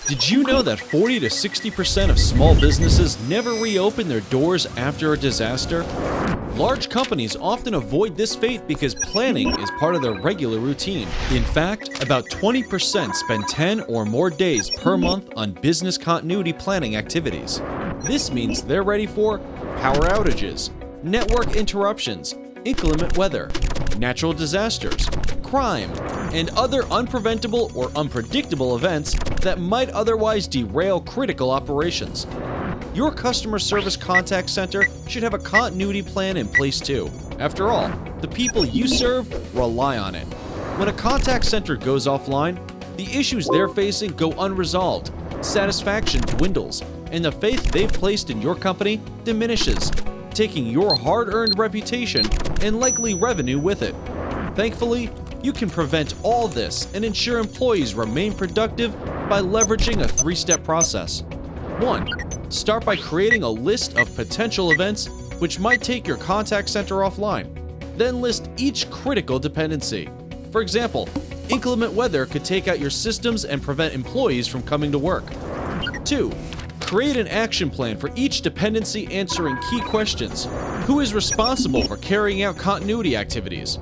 Did you know that 40 to 60% of small businesses never reopen their doors after a disaster? Large companies often avoid this fate because planning is part of their regular routine. In fact, about 20% spend 10 or more days per month on business continuity planning activities. This means they're ready for power outages, network interruptions, inclement weather, natural disasters, crime, and other unpreventable or unpredictable events that might otherwise derail critical operations. Your customer service contact center should have a continuity plan in place too. After all, the people you serve rely on it. When a contact center goes offline, the issues they're facing go unresolved, satisfaction dwindles, and the faith they've placed in your company diminishes, taking your hard-earned reputation and likely revenue with it. Thankfully, you can prevent all this and ensure employees remain productive by leveraging a three-step process. 1. Start by creating a list of potential events which might take your contact center offline. Then list each critical dependency. For example, inclement weather could take out your systems and prevent employees from coming to work. 2. Create an action plan for each dependency answering key questions. Who is responsible for carrying out continuity activities?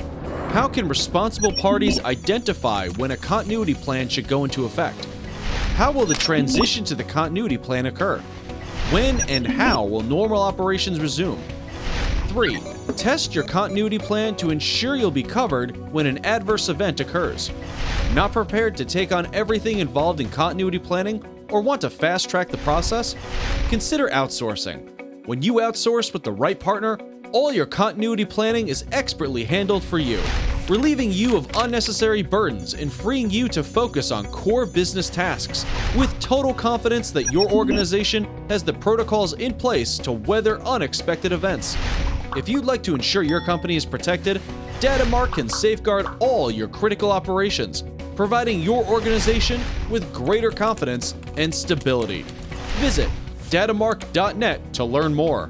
How can responsible parties identify when a continuity plan should go into effect? How will the transition to the continuity plan occur? When and how will normal operations resume? 3. Test your continuity plan to ensure you'll be covered when an adverse event occurs. Not prepared to take on everything involved in continuity planning or want to fast-track the process? Consider outsourcing. When you outsource with the right partner, all your continuity planning is expertly handled for you, relieving you of unnecessary burdens and freeing you to focus on core business tasks with total confidence that your organization has the protocols in place to weather unexpected events. If you'd like to ensure your company is protected, Datamark can safeguard all your critical operations, providing your organization with greater confidence and stability. Visit datamark.net to learn more.